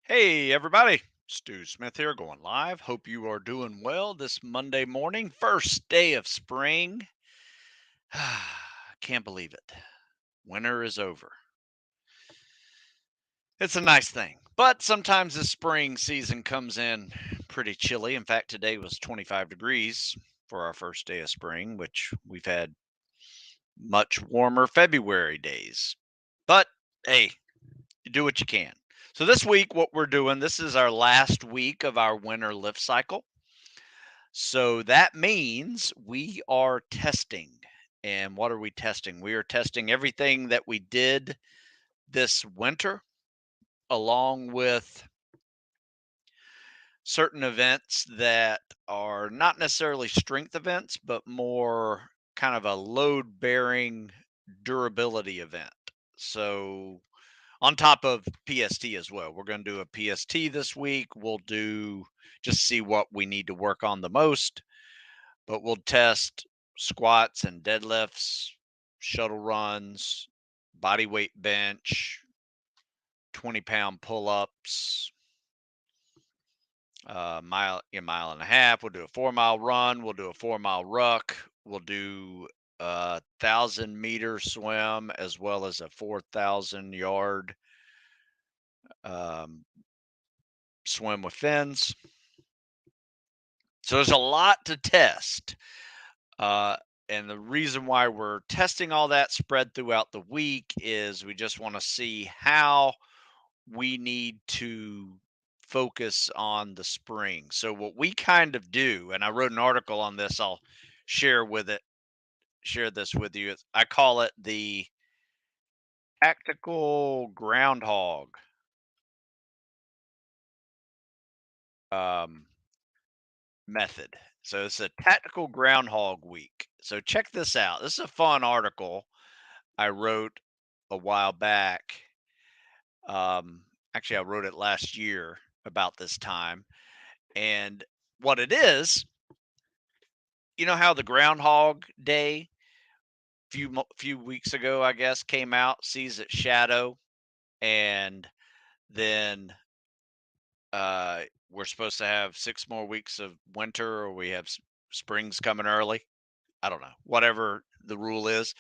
Hey, everybody. Stu Smith here, going live. Hope you are doing well this Monday morning, first day of spring. Can't believe it. Winter is over. It's a nice thing, but sometimes the spring season comes in pretty chilly. In fact, today was 25 degrees for our first day of spring, which we've had much warmer February days. But hey, you do what you can. So this week, what we're doing, this is our last week of our winter lift cycle. So that means we are testing. And what are we testing? We are testing everything that we did this winter, along with certain events that are not necessarily strength events, but more kind of a load bearing durability event. So, on top of PST as well, we're going to do a PST this week. We'll do just see what we need to work on the most, but we'll test squats and deadlifts, shuttle runs, body weight bench, 20-pound pull-ups, a mile and a half. We'll do a 4 mile run. We'll do a 4 mile ruck. We'll do a 1,000 meter swim as well as a 4,000 yard um, swim with fins. So there's a lot to test. Uh, and the reason why we're testing all that spread throughout the week is we just want to see how we need to focus on the spring. So what we kind of do, and I wrote an article on this, I'll share with it, share this with you. I call it the tactical groundhog um, method. So it's a tactical groundhog week. So check this out. This is a fun article I wrote a while back. Um, Actually, I wrote it last year about this time. And what it is, you know how the Groundhog Day few weeks ago, I guess, came out, sees its shadow, and then we're supposed to have 6 more weeks of winter, or we have springs coming early. I don't know, whatever the rule is.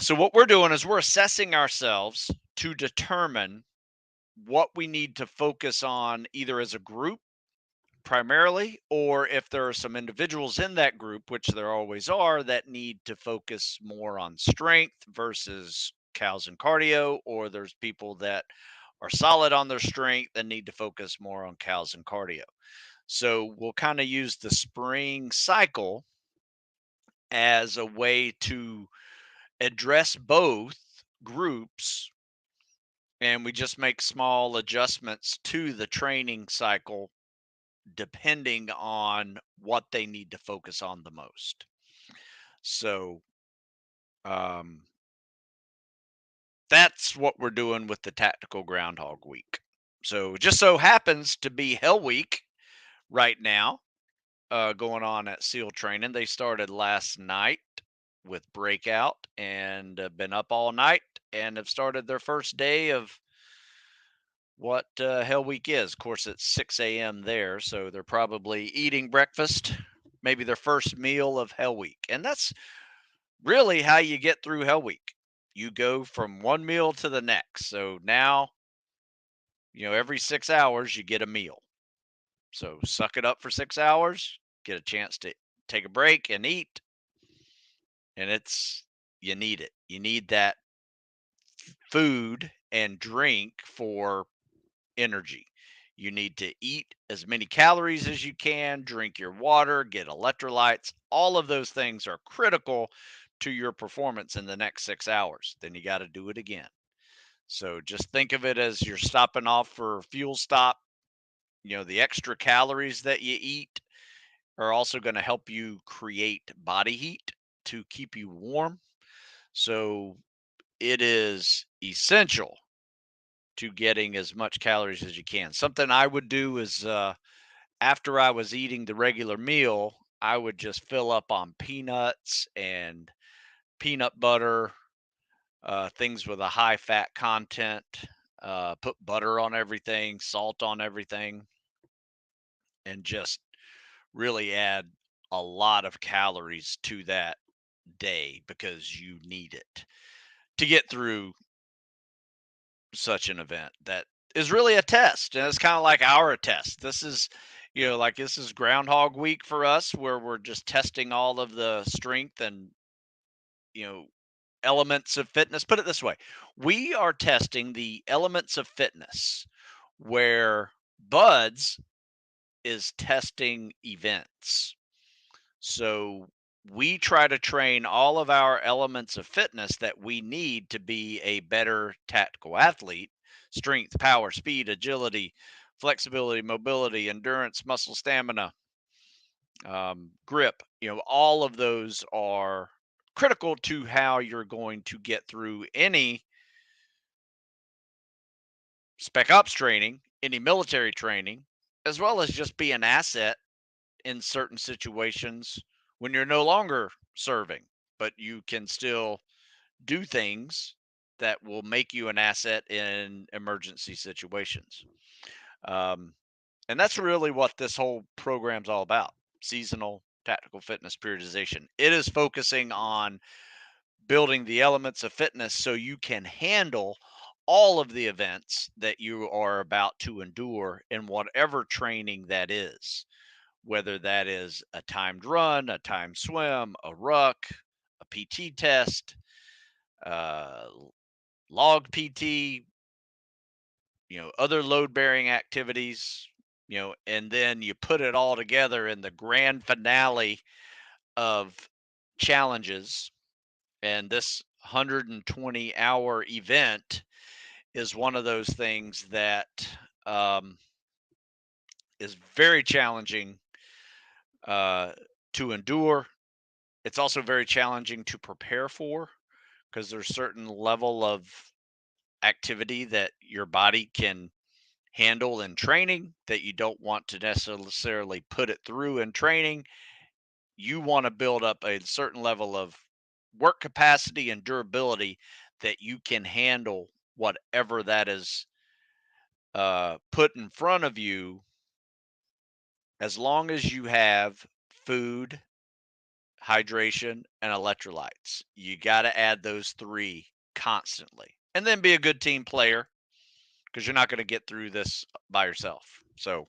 So what we're doing is we're assessing ourselves to determine what we need to focus on either as a group primarily, or if there are some individuals in that group, which there always are, that need to focus more on strength versus cows and cardio, or there's people that are solid on their strength and need to focus more on cows and cardio. So we'll kind of use the spring cycle as a way to address both groups, and we just make small adjustments to the training cycle depending on what they need to focus on the most. So um, that's what we're doing with the tactical groundhog week. So just so happens to be Hell Week right now, going on at SEAL training. They started last night with breakout and been up all night and have started their first day of what Hell Week is. Of course, it's 6 a.m. there, so they're probably eating breakfast, maybe their first meal of Hell Week. And that's really how you get through Hell Week. You go from one meal to the next. So now, every 6 hours you get a meal. So suck it up for 6 hours, get a chance to take a break and eat. And you need it. You need that food and drink for energy. You need to eat as many calories as you can, drink your water, get electrolytes. All of those things are critical to your performance in the next 6 hours. Then you got to do it again. So just think of it as you're stopping off for a fuel stop. The extra calories that you eat are also going to help you create body heat to keep you warm. So it is essential to getting as much calories as you can. Something I would do is after I was eating the regular meal, I would just fill up on peanuts and peanut butter, things with a high fat content. put butter on everything, salt on everything, and just really add a lot of calories to that day because you need it to get through such an event that is really a test. And it's kind of like our test. This is, like this is Groundhog Week for us, where we're just testing all of the strength and, you know, elements of fitness. Put it this way, we are testing the elements of fitness where Buds is testing events. So we try to train all of our elements of fitness that we need to be a better tactical athlete: strength, power, speed, agility, flexibility, mobility, endurance, muscle stamina, grip. All of those are critical to how you're going to get through any spec ops training, any military training, as well as just be an asset in certain situations when you're no longer serving, but you can still do things that will make you an asset in emergency situations. Um, and that's really what this whole program's all about: seasonal tactical fitness periodization. It is focusing on building the elements of fitness so you can handle all of the events that you are about to endure in whatever training that is, whether that is a timed run, a timed swim, a ruck, a PT test, uh, log PT, other load bearing activities, and then you put it all together in the grand finale of challenges. And this 120-hour event is one of those things that um, is very challenging uh, to endure. It's also very challenging to prepare for because there's certain level of activity that your body can handle in training that you don't want to necessarily put it through in training. You want to build up a certain level of work capacity and durability that you can handle whatever that is put in front of you, as long as you have food, hydration, and electrolytes. You got to add those three constantly. And then be a good team player because you're not going to get through this by yourself. So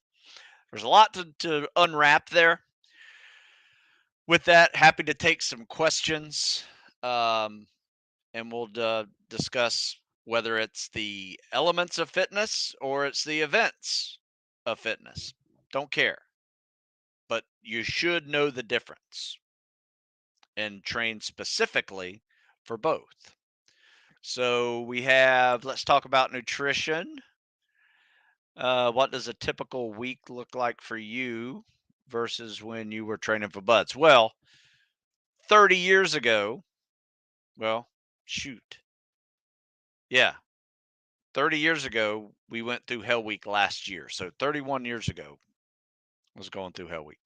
there's a lot to unwrap there. With that, happy to take some questions, um, and we'll discuss whether it's the elements of fitness or it's the events of fitness. Don't care, but you should know the difference and train specifically for both. So let's talk about nutrition. What does a typical week look like for you versus when you were training for Buds? Well, 30 years ago, well, shoot. Yeah, 30 years ago, we went through Hell Week last year. So 31 years ago, I was going through Hell Week.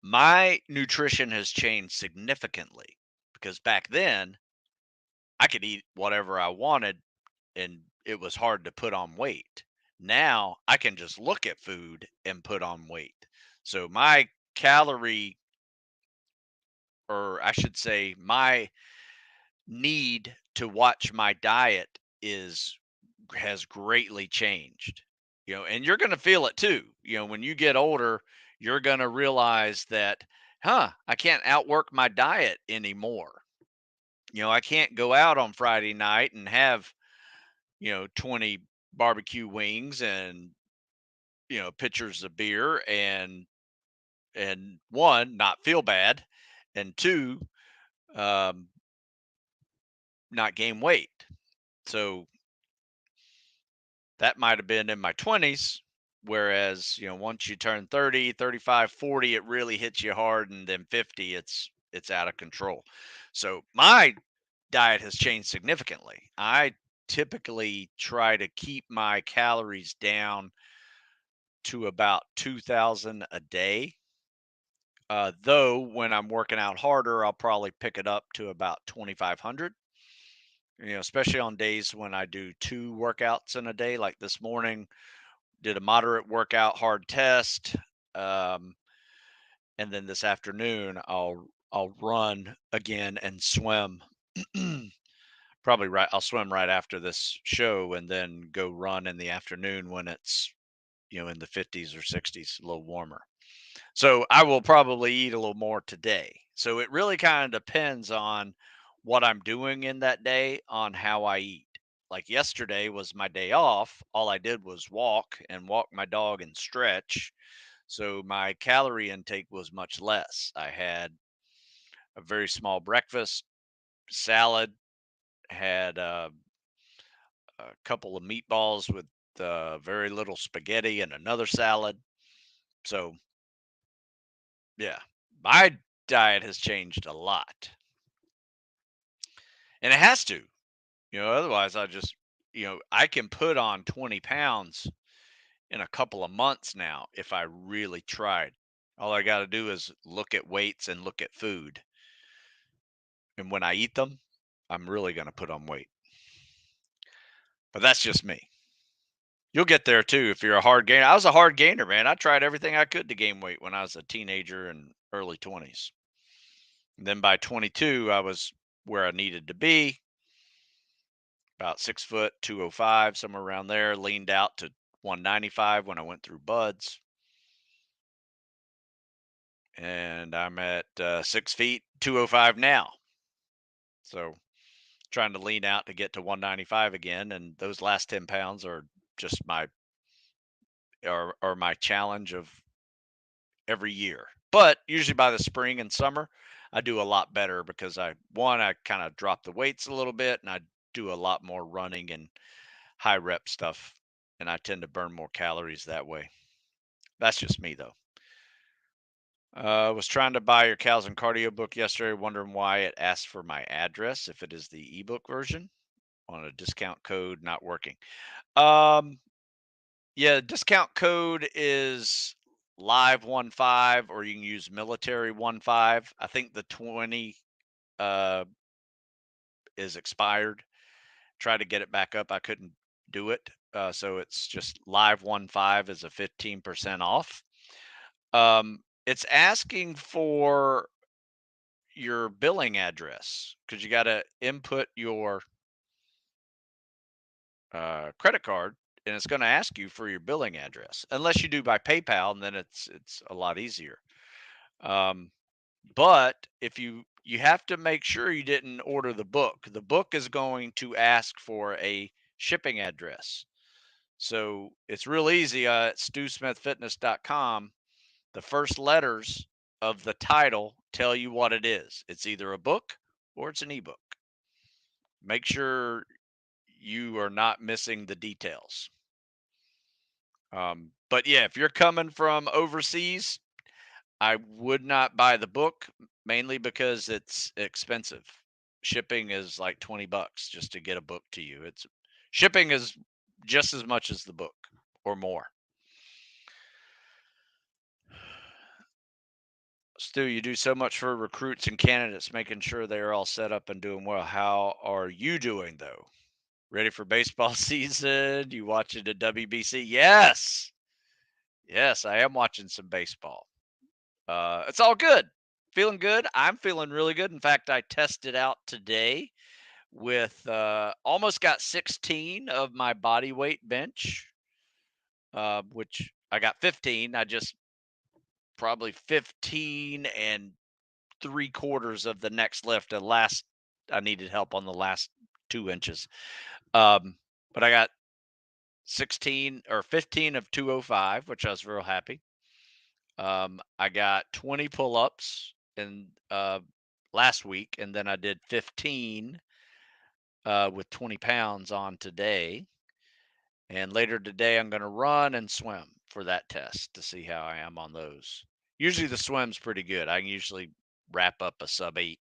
My nutrition has changed significantly because back then I could eat whatever I wanted and it was hard to put on weight. Now I can just look at food and put on weight. So my calorie, or I should say, my need to watch my diet is has greatly changed. And you're going to feel it too. When you get older, you're going to realize that, I can't outwork my diet anymore. I can't go out on Friday night and have 20 barbecue wings and pitchers of beer and one, not feel bad, and two, um not gain weight. So that might have been in my 20s, whereas once you turn 30, 35, 40, it really hits you hard, and then 50, it's out of control. So my diet has changed significantly. I typically try to keep my calories down to about 2,000 a day. Though when I'm working out harder, I'll probably pick it up to about 2,500. especially on days when I do two workouts in a day, like this morning, did a moderate workout, hard test. Um, and then this afternoon, I'll run again and swim. Probably right. I'll swim right after this show and then go run in the afternoon when it's, in the 50s or 60s, a little warmer. So I will probably eat a little more today. So it really kind of depends on what I'm doing in that day on how I eat. Like yesterday was my day off. All I did was walk my dog and stretch. So my calorie intake was much less. I had a very small breakfast, salad, had a couple of meatballs with very little spaghetti and another salad. So, yeah, my diet has changed a lot. And it has to, otherwise I can put on 20 pounds in a couple of months now if I really tried. All I got to do is look at weights and look at food. And when I eat them, I'm really going to put on weight. But that's just me. You'll get there too if you're a hard gainer. I was a hard gainer, man. I tried everything I could to gain weight when I was a teenager and early 20s. And then by 22, I was where I needed to be, about 6 foot, 205, somewhere around there. Leaned out to 195 when I went through buds. And I'm at 6 feet, 205 now. So trying to lean out to get to 195 again. And those last 10 pounds are just my challenge of every year. But usually by the spring and summer, I do a lot better because I kind of drop the weights a little bit and I do a lot more running and high rep stuff. And I tend to burn more calories that way. That's just me though. Was trying to buy your Cows and Cardio book yesterday, wondering why it asked for my address if it is the ebook version on a discount code not working. Um, yeah, discount code is live 15, or you can use military 15. I think the 20 uh is expired. Try to get it back up. I couldn't do it. So it's just live 15 is a 15% off. It's asking for your billing address because you got to input your credit card, and it's going to ask you for your billing address unless you do by PayPal, and then it's a lot easier. Um, but if you have to make sure you didn't order the book. The book is going to ask for a shipping address. So it's real easy at stewsmithfitness.com. The first letters of the title tell you what it is. It's either a book or it's an ebook. Make sure you are not missing the details. But yeah, if you're coming from overseas, I would not buy the book mainly because it's expensive. Shipping is like $20 just to get a book to you. It's shipping is just as much as the book or more. Stu, you do so much for recruits and candidates, making sure they are all set up and doing well. How are you doing though? Ready for baseball season? You watching the WBC? Yes. Yes, I am watching some baseball. It's all good. Feeling good. I'm feeling really good. In fact, I tested out today with almost got 16 of my body weight bench, which I got 15. I just probably 15 and 3/4 of the next lift. I needed help on the last 2 inches. But I got 16 or 15 of 205, which I was real happy. I got 20 pull-ups in last week, and then I did 15 with 20 pounds on today. And later today, I'm going to run and swim for that test to see how I am on those. Usually the swim's pretty good. I can usually wrap up a sub 8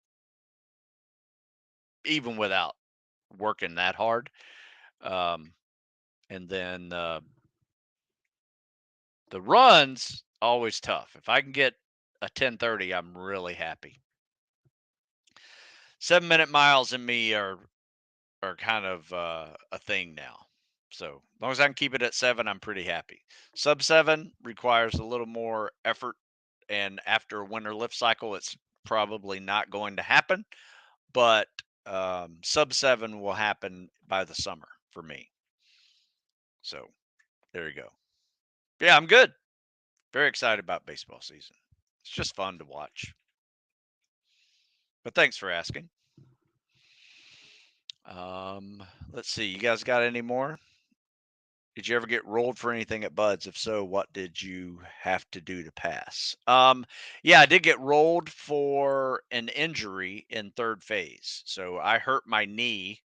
even without working that hard. Um, and then the runs always tough. If I can get a 10:30, I'm really happy. 7-minute miles and me are kind of a thing now. So as long as I can keep it at 7, I'm pretty happy. Sub 7 requires a little more effort, and after a winter lift cycle, it's probably not going to happen. But sub 7 will happen by the summer for me. So there you go. Yeah, I'm good. Very excited about baseball season. It's just fun to watch. But thanks for asking. Let's see. You guys got any more? Did you ever get rolled for anything at Buds? If so, what did you have to do to pass? Yeah, I did get rolled for an injury in third phase. So I hurt my knee.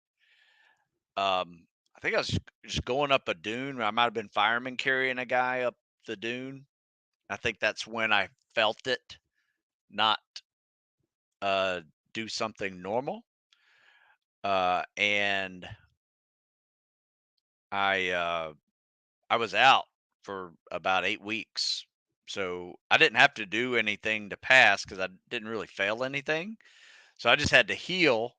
I think I was just going up a dune. I might have been fireman carrying a guy up the dune. I think that's when I felt it not uh, do something normal. And I I was out for about 8 weeks. So I didn't have to do anything to pass because I didn't really fail anything. So I just had to heal.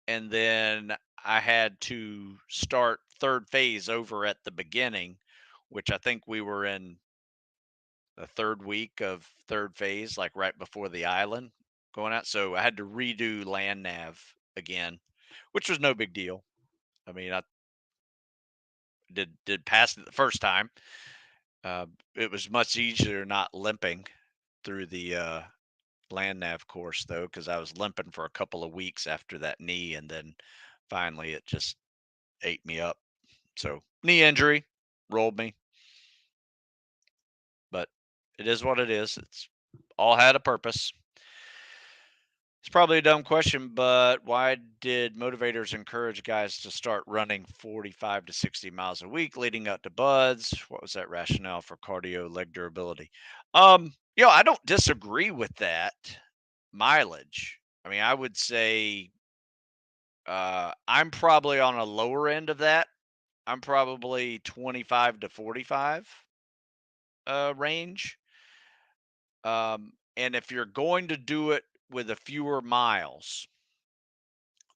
And then I had to start third phase over at the beginning, which I think we were in the third week of third phase, like right before the island going out. So I had to redo land nav again, which was no big deal. I mean, I did pass it the first time. Uh, it was much easier not limping through the land nav course though, because I was limping for a couple of weeks after that knee, and then finally it just ate me up. So knee injury rolled me, but it is what it is. It's all had a purpose. It's probably a dumb question, but why did motivators encourage guys to start running 45 to 60 miles a week leading up to buds? What was that rationale for cardio leg durability? I don't disagree with that mileage. I mean, I would say I'm probably on a lower end of that. I'm probably 25 to 45 range. And if you're going to do it with a fewer miles,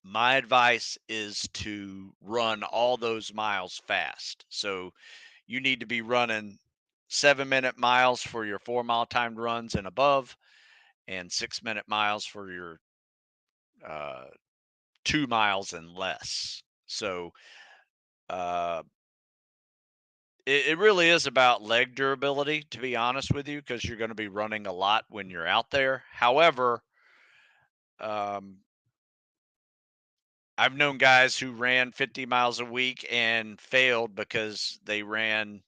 my advice is to run all those miles fast. So you need to be running 7-minute miles for your 4 mile timed runs and above, and 6-minute miles for your uh, 2 miles and less. So uh, it really is about leg durability, to be honest with you, because you're going to be running a lot when you're out there. However, um, I've known guys who ran 50 miles a week and failed because they ran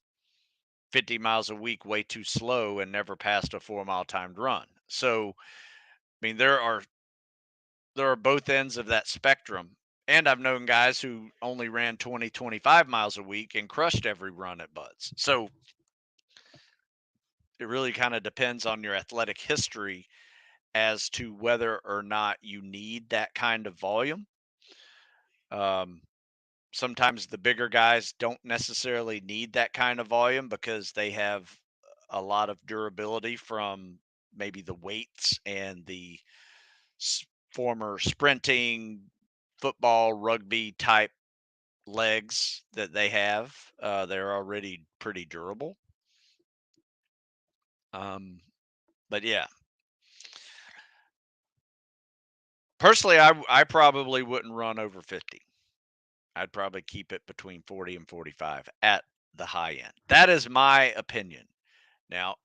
50 miles a week way too slow and never passed a 4 mile timed run. So, I mean, there are both ends of that spectrum. And I've known guys who only ran 20, 25 miles a week and crushed every run at Buds. So it really kind of depends on your athletic history as to whether or not you need that kind of volume. Um, Sometimes the bigger guys don't necessarily need that kind of volume because they have a lot of durability from maybe the weights and the former sprinting, football, rugby type legs that they have. They're already pretty durable. But yeah, personally, I probably wouldn't run over 50. I'd probably keep it between 40 and 45 at the high end. That is my opinion. Now,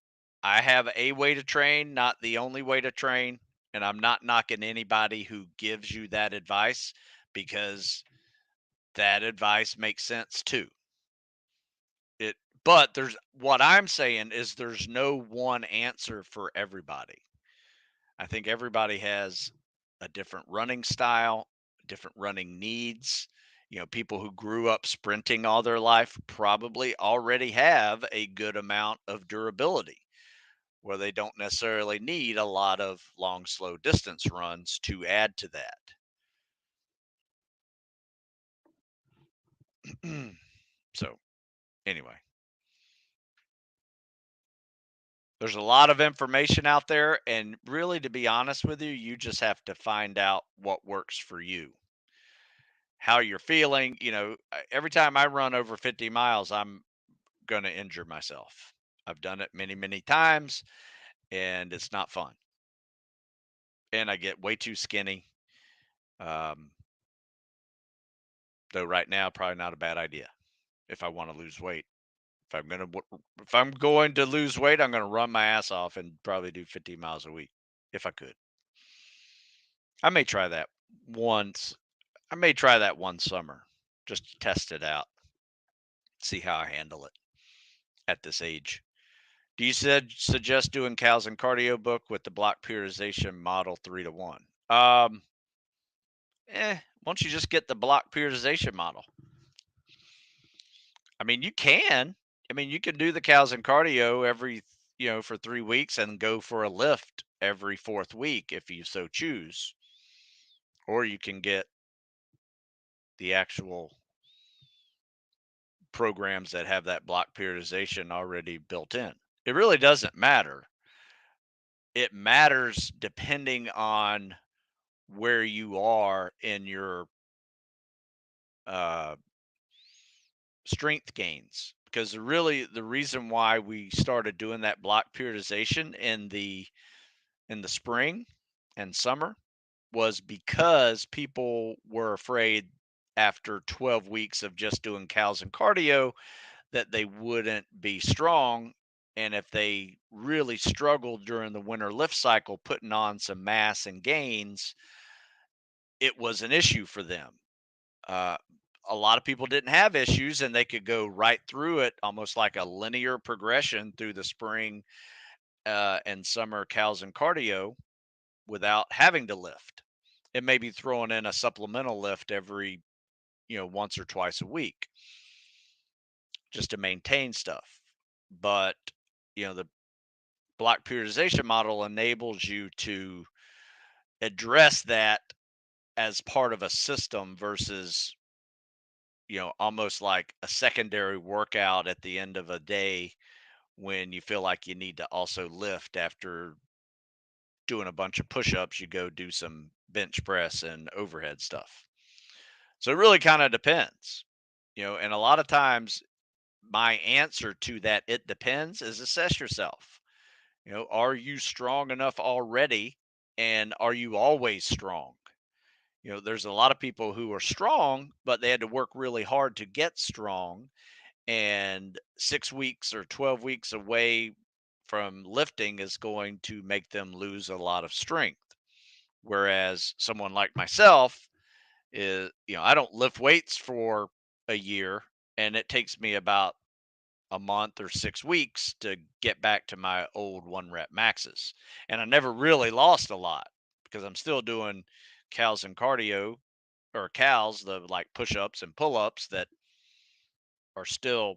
I have a way to train, not the only way to train, and I'm not knocking anybody who gives you that advice because that advice makes sense too. It but there's what I'm saying is there's no one answer for everybody. I think everybody has a different running style, different running needs. People who grew up sprinting all their life probably already have a good amount of durability where they don't necessarily need a lot of long, slow distance runs to add to that. So, anyway, there's a lot of information out there. And really, to be honest with you, you just have to find out what works for you. how you're feeling. Every time I run over 50 miles, I'm going to injure myself. I've done it many, many times, and it's not fun. And I get way too skinny. Um, though right now, probably not a bad idea if I want to lose weight. If I'm going to lose weight, I'm going to run my ass off and probably do 50 miles a week if I could. I may try that once. I may try that one summer just to test it out, see how I handle it at this age. Do you suggest doing cows and cardio book with the block periodization model 3 to 1? Why don't you just get the block periodization model? I mean, you can. I mean, you can do the cows and cardio for 3 weeks and go for a lift every fourth week if you so choose. Or you can get the actual programs that have that block periodization already built in. It really doesn't matter. It matters depending on where you are in your uh, strength gains. Because really, the reason why we started doing that block periodization in the spring and summer was because people were afraid after 12 weeks of just doing cows and cardio that they wouldn't be strong. And if they really struggled during the winter lift cycle, putting on some mass and gains, it was an issue for them. Uh, a lot of people didn't have issues and they could go right through it almost like a linear progression through the spring and summer cows and cardio without having to lift. It may be throwing in a supplemental lift every, once or twice a week just to maintain stuff. But, the block periodization model enables you to address that as part of a system versus, almost like a secondary workout at the end of a day when you feel like you need to also lift after doing a bunch of push-ups, you go do some bench press and overhead stuff. So it really kind of depends, and a lot of times my answer to that it depends is assess yourself. Are you strong enough already and are you always strong? There's a lot of people who are strong, but they had to work really hard to get strong. And 6 weeks or 12 weeks away from lifting is going to make them lose a lot of strength. Whereas someone like myself is, I don't lift weights for a year and it takes me about a month or 6 weeks to get back to my old 1 rep maxes. And I never really lost a lot because I'm still doing cows and cardio or cows, the like push ups and pull ups that are still,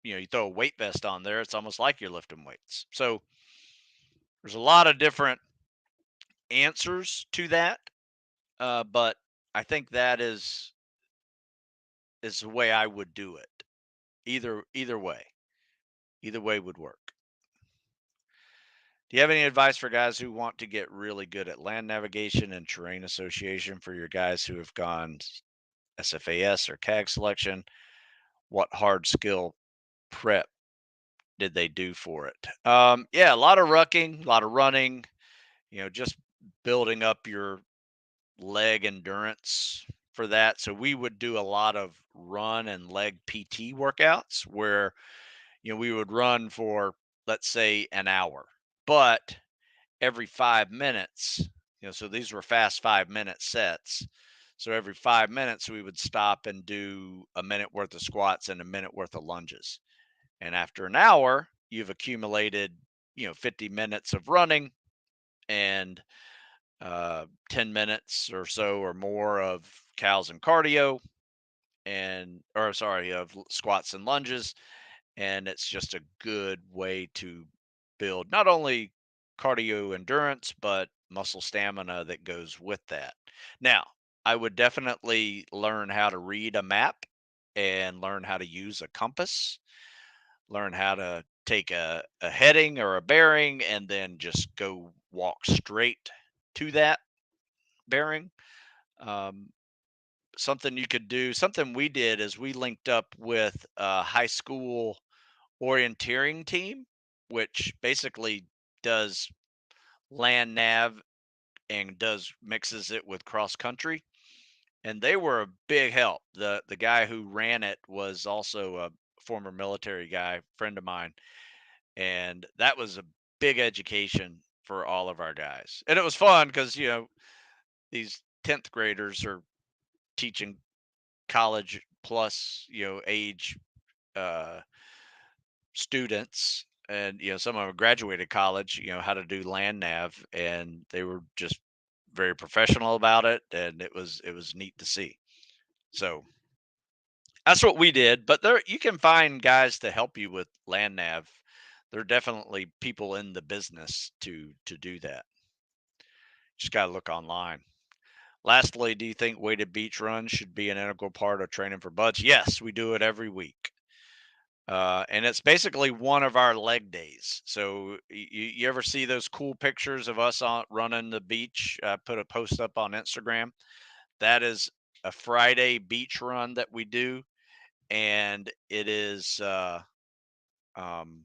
you throw a weight vest on there. It's almost like you're lifting weights. So there's a lot of different answers to that. But I think that is the way I would do it. Either way would work. Do you have any advice for guys who want to get really good at land navigation and terrain association for your guys who have gone SFAS or CAG selection? What hard skill prep did they do for it? Yeah, a lot of rucking, a lot of running, just building up your leg endurance for that. So we would do a lot of run and leg PT workouts where, we would run for, let's say, an hour, but every 5 minutes, so these were fast 5 minute sets. So every 5 minutes, we would stop and do a minute worth of squats and a minute worth of lunges. And after an hour, you've accumulated, 50 minutes of running and 10 minutes or so or more of cows and cardio or sorry, of squats and lunges. And it's just a good way to build not only cardio endurance but muscle stamina that goes with that. Now, I would definitely learn how to read a map and learn how to use a compass, learn how to take a heading or a bearing and then just go walk straight to that bearing. um, something you could do, something we did is we linked up with a high school orienteering team, which basically does land nav and does mixes it with cross country, and they were a big help. The guy who ran it was also a former military guy, friend of mine, and that was a big education for all of our guys. And it was fun because these 10th graders are teaching college plus age uh, students, and some of them graduated college, how to do land nav, and they were just very professional about it, and it was neat to see. So that's what we did. But there, you can find guys to help you with land nav. There are definitely people in the business to do that. Just got to look online. Lastly, do you think weighted beach runs should be an integral part of training for buds? Yes, we do it every week. And it's basically one of our leg days. So you ever see those cool pictures of us on running the beach? I put a post up on Instagram. That is a Friday beach run that we do, and it is um,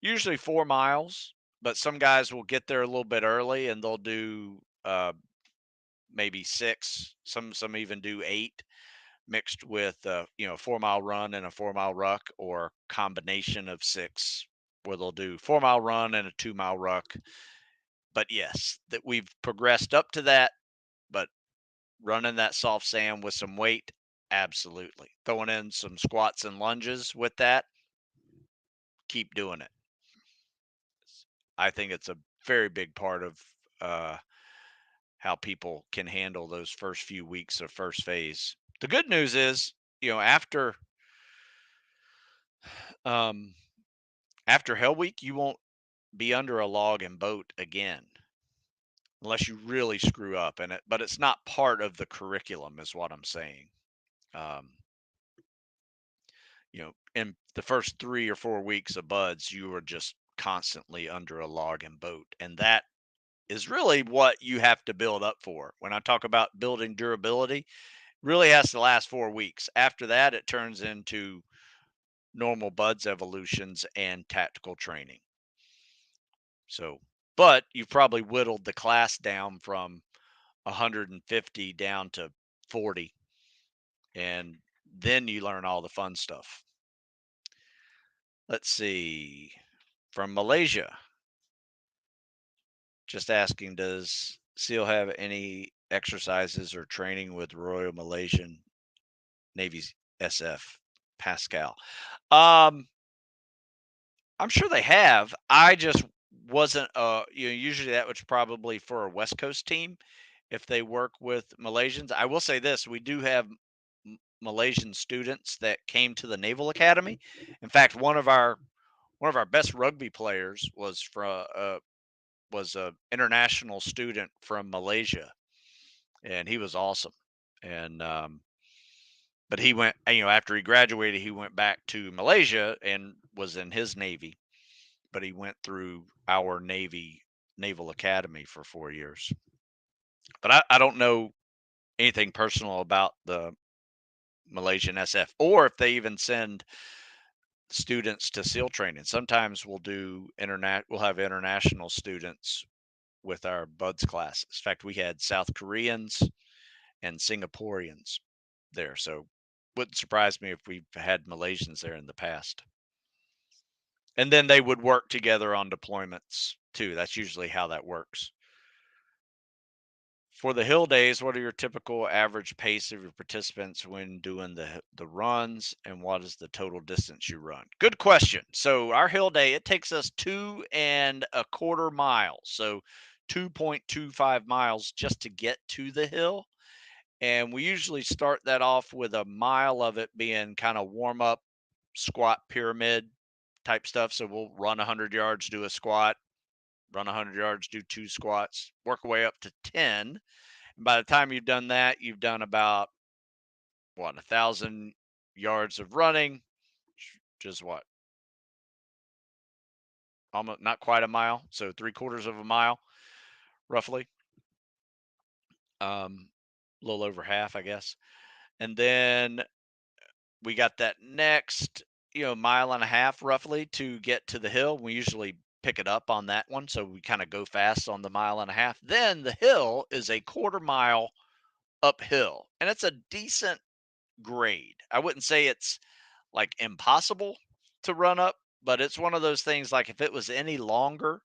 usually 4 miles. But some guys will get there a little bit early, and they'll do maybe six. Some even do eight, mixed with 4 mile run and a 4 mile ruck, or combination of six, where they'll do 4 mile run and a 2 mile ruck. But yes, that we've progressed up to that. But running that soft sand with some weight, absolutely. Throwing in some squats and lunges with that, keep doing it. I think it's a very big part of uh, how people can handle those first few weeks of first phase. The good news is, after um, after Hell Week, you won't be under a log and boat again unless you really screw up in it. But it's not part of the curriculum, is what I'm saying. Um, in the first 3 or 4 weeks of buds, you are just constantly under a log and boat, and that is really what you have to build up for. When I talk about building durability, really has to last 4 weeks. After that, it turns into normal buds evolutions and tactical training. So, but you've probably whittled the class down from 150 down to 40, and then you learn all the fun stuff. Let's see. From Malaysia, just asking, does SEAL have any exercises or training with Royal Malaysian Navy's SF Pascal? Um, I'm sure they have. I just wasn't. Usually that was probably for a West Coast team if they work with Malaysians. I will say this: we do have Malaysian students that came to the Naval Academy. In fact, one of our best rugby players was a international student from Malaysia, and he was awesome. And but he went, after he graduated, he went back to Malaysia and was in his Navy. But he went through our Naval Academy for 4 years. But I don't know anything personal about the Malaysian SF, or if they even send students to SEAL training. Sometimes we'll have international students with our buds classes. In fact, we had South Koreans and Singaporeans there, so wouldn't surprise me if we've had Malaysians there in the past. And then they would work together on deployments too. That's usually how that works. For the hill days, what are your typical average pace of your participants when doing the runs, and what is the total distance you run? Good question. So our hill day, it takes us 2.25 miles, so 2.25 miles just to get to the hill. And we usually start that off with a mile of it being kind of warm up squat pyramid type stuff. So we'll run 100 yards, do a squat, run 100 yards, do two squats, work our way up to 10. And by the time you've done that, you've done about 1,000 yards of running, which is what, almost not quite a mile, so 3/4 of a mile roughly. Um, a little over half, I guess. And then we got that next, mile and a half roughly to get to the hill. We usually pick it up on that one, so we kind of go fast on the mile and a half. Then the hill is a quarter mile uphill, and it's a decent grade. I wouldn't say it's like impossible to run up, but it's one of those things like if it was any longer,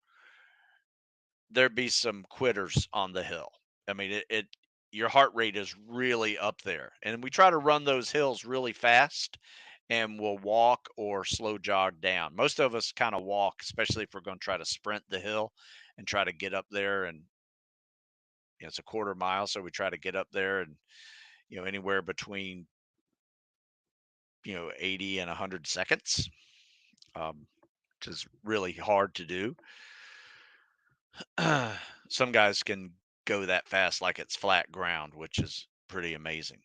there'd be some quitters on the hill. I mean, it your heart rate is really up there. And we try to run those hills really fast and we'll walk or slow jog down. Most of us kind of walk, especially if we're going to try to sprint the hill and try to get up there and it's a quarter mile, so we try to get up there and anywhere between 80 and 100 seconds, which is really hard to do. Some guys can go that fast like it's flat ground, which is pretty amazing.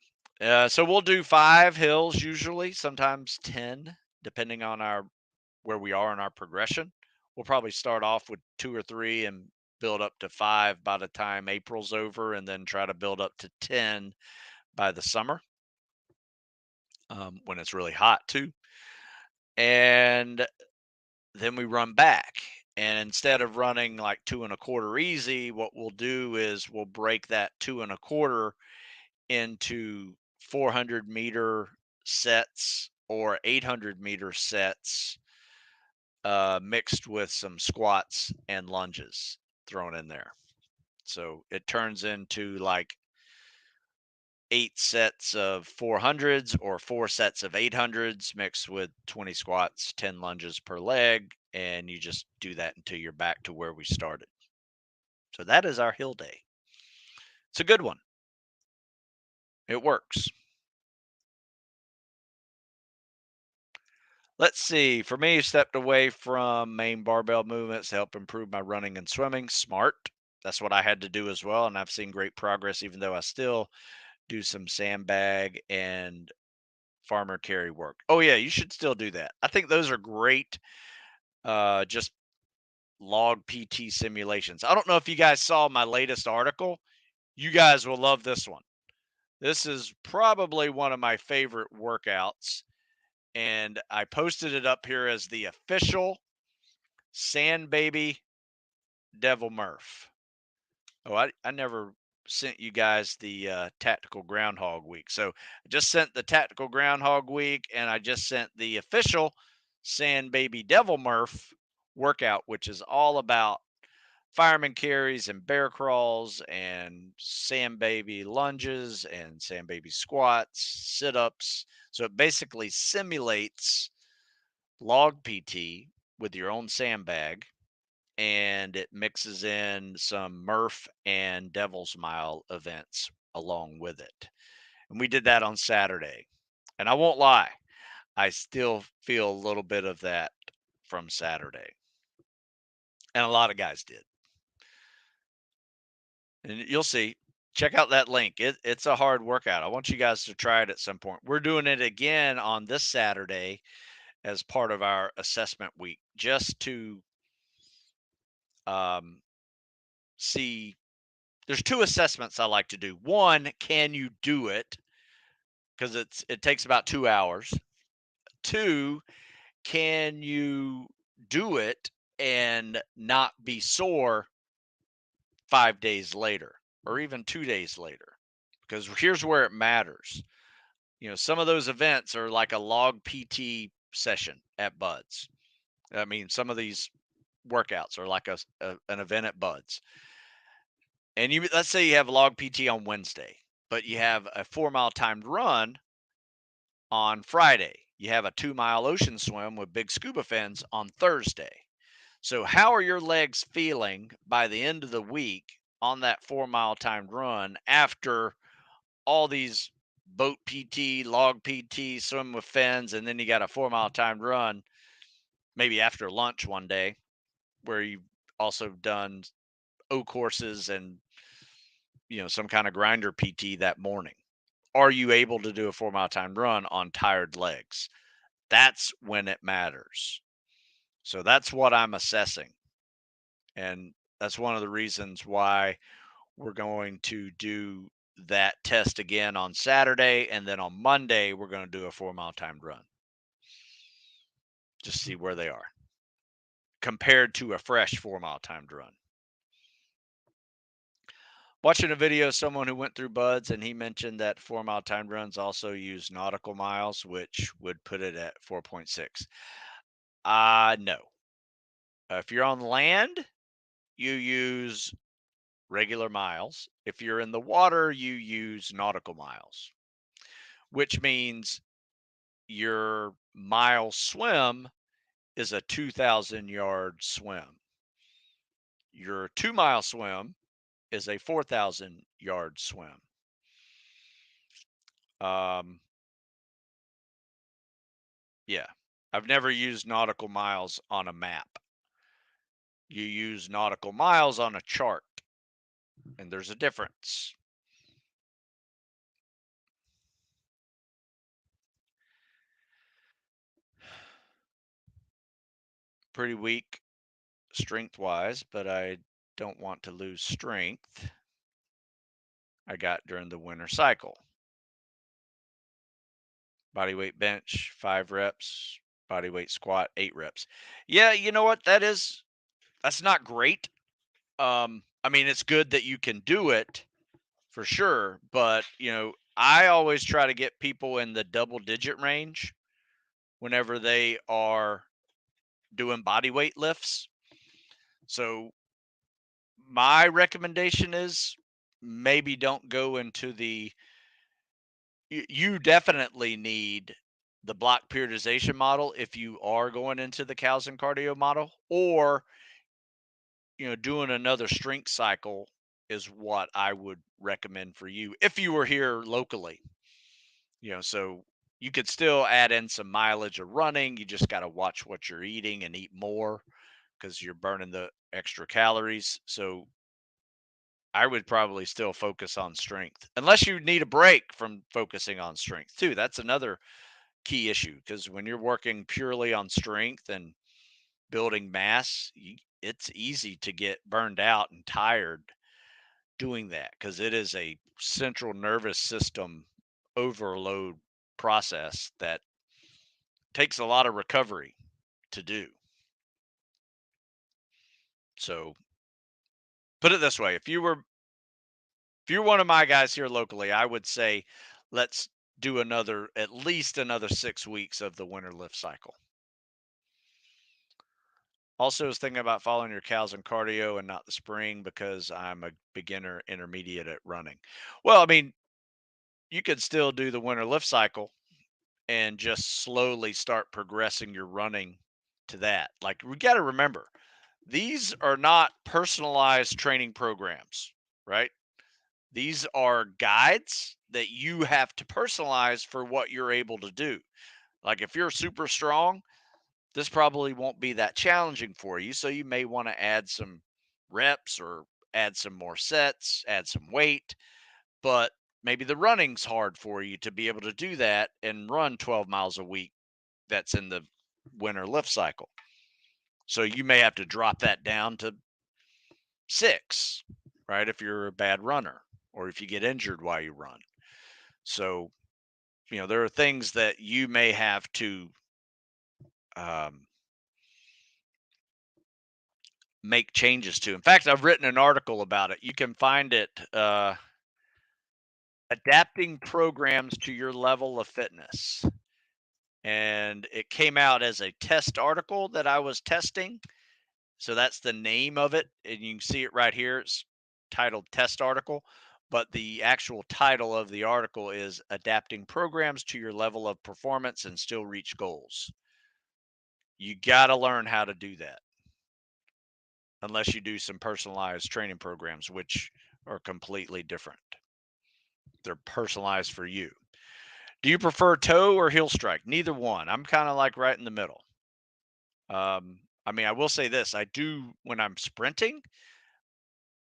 So we'll do 5 hills usually, sometimes 10, depending on our where we are in our progression. We'll probably start off with 2 or 3 and build up to 5 by the time April's over, and then try to build up to 10 by the summer, when it's really hot too. And then we run back. And instead of running like 2 1/4 easy, what we'll do is we'll break that 2 1/4 into 400-meter sets or 800-meter sets, mixed with some squats and lunges thrown in there. So it turns into like 8 sets of 400s or 4 sets of 800s mixed with 20 squats, 10 lunges per leg. And you just do that until you're back to where we started. So that is our hill day. It's a good one. It works. Let's see. For me, stepped away from main barbell movements to help improve my running and swimming. Smart. That's what I had to do as well. And I've seen great progress, even though I still do some sandbag and farmer carry work. Oh, yeah, you should still do that. I think those are great. Just log PT simulations. I don't know if you guys saw my latest article. You guys will love this one. This is probably one of my favorite workouts. And I posted it up here as the official Sand Baby Devil Murph. Oh, I never sent you guys the tactical Groundhog week. So I just sent the tactical Groundhog week, and I just sent the official Sand Baby Devil Murph workout, which is all about fireman carries and bear crawls and sand baby lunges and sand baby squats, sit ups. So it basically simulates log PT with your own sandbag, and it mixes in some Murph and Devil's Mile events along with it. And we did that on Saturday. And I won't lie, I still feel a little bit of that from Saturday. And a lot of guys did. And you'll see. Check out that link. It's a hard workout. I want you guys to try it at some point. We're doing it again on this Saturday as part of our assessment week, just to um, see. There's 2 assessments I like to do. One, can you do it? Because it takes about 2 hours. 2, can you do it and not be sore 5 days later or even 2 days later? Because here's where it matters. Some of those events are like a log PT session at Buds. I mean, some of these workouts are like an event at Buds. And let's say you have log PT on Wednesday, but you have a 4-mile timed run on Friday. You have a 2-mile ocean swim with big scuba fins on Thursday. So how are your legs feeling by the end of the week on that 4-mile timed run after all these boat PT, log PT, swim with fins, and then you got a 4-mile timed run, maybe after lunch one day, where you've also done O courses and some kind of grinder PT that morning? Are you able to do a 4-mile timed run on tired legs? That's when it matters. So that's what I'm assessing. And that's one of the reasons why we're going to do that test again on Saturday, and then on Monday we're going to do a 4-mile timed run. Just see where they are compared to a fresh 4-mile timed run. Watching a video of someone who went through buds, and he mentioned that 4-mile timed runs also use nautical miles, which would put it at 4.6. No. If you're on land, you use regular miles. If you're in the water, you use nautical miles, which means your mile swim is a 2,000-yard swim. Your 2-mile swim is a 4,000-yard swim. Yeah. I've never used nautical miles on a map. You use nautical miles on a chart, and there's a difference. Pretty weak strength-wise, but I don't want to lose strength I got during the winter cycle. Body weight bench, 5 reps. Body weight squat, 8 reps. Yeah, you know what? That's not great. I mean, it's good that you can do it for sure, but I always try to get people in the double digit range whenever they are doing body weight lifts. So my recommendation is maybe don't go into you definitely need the block periodization model if you are going into the cows and cardio model, or doing another strength cycle is what I would recommend for you if you were here locally. So you could still add in some mileage of running. You just got to watch what you're eating and eat more because you're burning the extra calories. So I would probably still focus on strength unless you need a break from focusing on strength too. That's another key issue because when you're working purely on strength and building mass, it's easy to get burned out and tired doing that because it is a central nervous system overload process that takes a lot of recovery to do. So put it this way, if you're one of my guys here locally, I would say let's do at least another 6 weeks of the winter lift cycle. Also, was thinking about following your cows and cardio and not the spring because I'm a beginner intermediate at running. Well, I mean, you could still do the winter lift cycle and just slowly start progressing your running to that. Like, we got to remember, these are not personalized training programs, right? These are guides that you have to personalize for what you're able to do. Like, if you're super strong, this probably won't be that challenging for you. So you may want to add some reps or add some more sets, add some weight, but maybe the running's hard for you to be able to do that and run 12 miles a week. That's in the winter lift cycle. So you may have to drop that down to 6, right? If you're a bad runner or if you get injured while you run. So, there are things that you may have to um, make changes to. In fact, I've written an article about it. You can find it, adapting programs to your level of fitness. And it came out as a test article that I was testing. So that's the name of it. And you can see it right here. It's titled Test Article. But the actual title of the article is Adapting Programs to Your Level of Performance and Still Reach Goals. You got to learn how to do that unless you do some personalized training programs, which are completely different. They're personalized for you. Do you prefer toe or heel strike? Neither one. I'm kind of like right in the middle. I mean, I will say this: I do when I'm sprinting,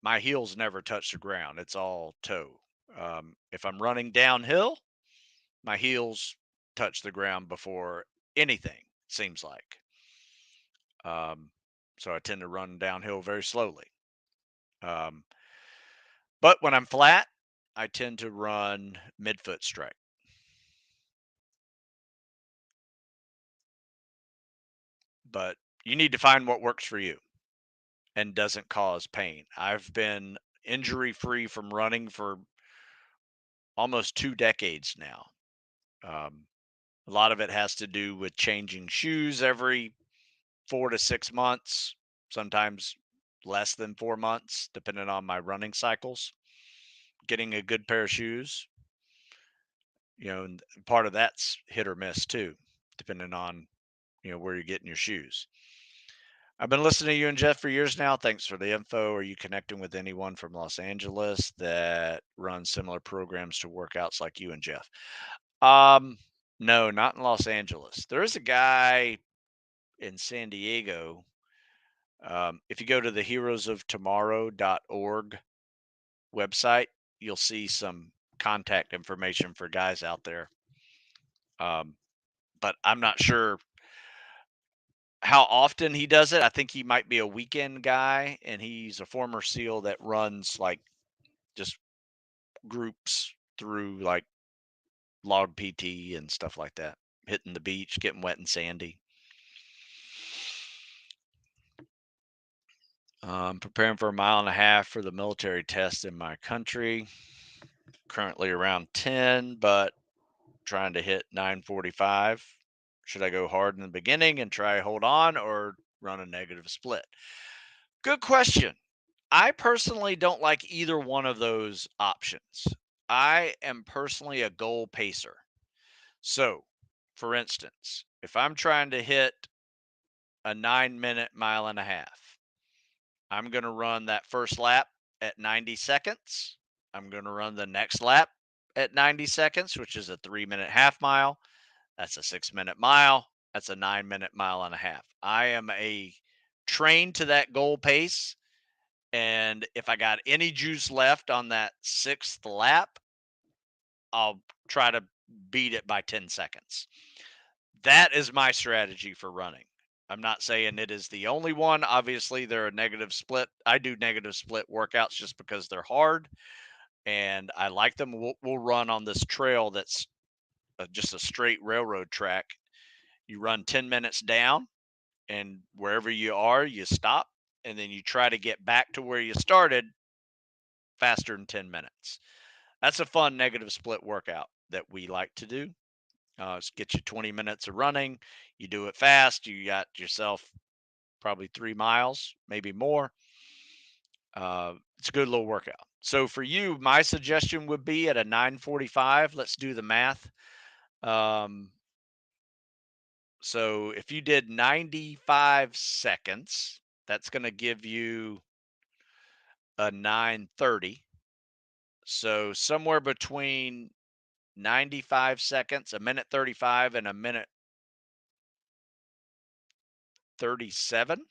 my heels never touch the ground. It's all toe. If I'm running downhill, my heels touch the ground before anything. Seems like. Um, so I tend to run downhill very slowly. Um, but when I'm flat, I tend to run midfoot strike. But you need to find what works for you and doesn't cause pain. I've been injury free from running for almost 2 decades now. Um, a lot of it has to do with changing shoes every 4 to 6 months, sometimes less than 4 months, depending on my running cycles. Getting a good pair of shoes, and part of that's hit or miss too, depending on where you're getting your shoes. I've been listening to you and Jeff for years now. Thanks for the info. Are you connecting with anyone from Los Angeles that runs similar programs to workouts like you and Jeff? No, not in Los Angeles. There is a guy in San Diego. If you go to the heroesoftomorrow.org website, you'll see some contact information for guys out there. But I'm not sure how often he does it. I think he might be a weekend guy, and he's a former SEAL that runs like just groups through like log PT and stuff like that, hitting the beach, getting wet and sandy. Preparing for a mile and a half for the military test in my country. Currently around 10, but trying to hit 9:45. Should I go hard in the beginning and try hold on, or run a negative split? Good question. I personally don't like either one of those options. I am personally a goal pacer. So, for instance, if I'm trying to hit a 9-minute mile and a half, I'm going to run that first lap at 90 seconds. I'm going to run the next lap at 90 seconds, which is a 3-minute half mile. That's a 6-minute mile. That's a 9-minute mile and a half. I am a trained to that goal pace. And if I got any juice left on that sixth lap, I'll try to beat it by 10 seconds. That is my strategy for running. I'm not saying it is the only one. Obviously, they're a negative split. I do negative split workouts just because they're hard and I like them. We'll run on this trail that's just a straight railroad track. You run 10 minutes down, and wherever you are, you stop, and then you try to get back to where you started faster than 10 minutes. That's a fun negative split workout that we like to do. Get you 20 minutes of running. You do it fast. You got yourself probably 3 miles, maybe more. It's a good little workout. So for you, my suggestion would be at a 9:45. Let's do the math. Um, so if you did 95 seconds, that's going to give you a 9:30. So somewhere between 95 seconds, a minute 35, and a minute 37.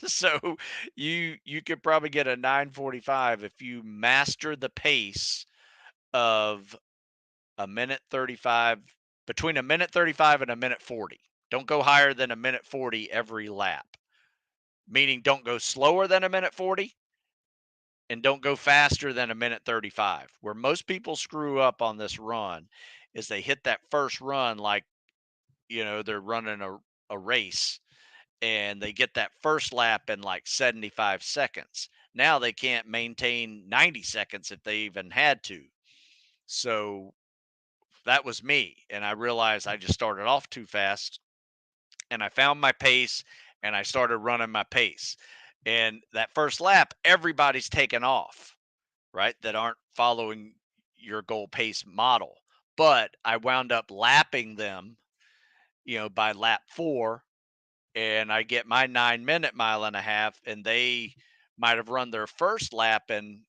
So you could probably get a 9:45 if you master the pace of a minute 35, between a minute 35 and a minute 40. Don't go higher than a minute 40 every lap. Meaning don't go slower than a minute 40 and don't go faster than a minute 35. Where most people screw up on this run is they hit that first run like, they're running a race, and they get that first lap in like 75 seconds. Now they can't maintain 90 seconds if they even had to. So that was me. And I realized I just started off too fast, and I found my pace and I started running my pace. And that first lap, everybody's taken off, right? That aren't following your goal pace model. But I wound up lapping them, by lap 4, and I get my 9-minute mile and a half, and they might have run their first lap in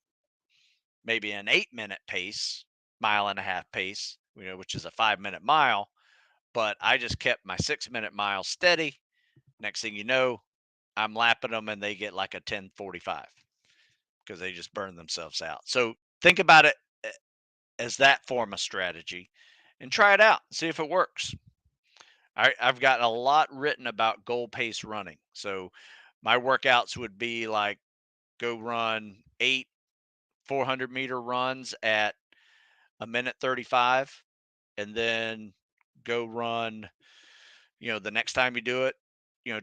maybe an 8-minute pace, mile and a half pace, which is a 5-minute mile. But I just kept my 6-minute mile steady. Next thing you know, I'm lapping them and they get like a 10:45 because they just burn themselves out. So think about it as that form of strategy and try it out. See if it works. I've got a lot written about goal pace running. So my workouts would be like go run 8 400-meter runs at a minute 35, and then go run, the next time you do it,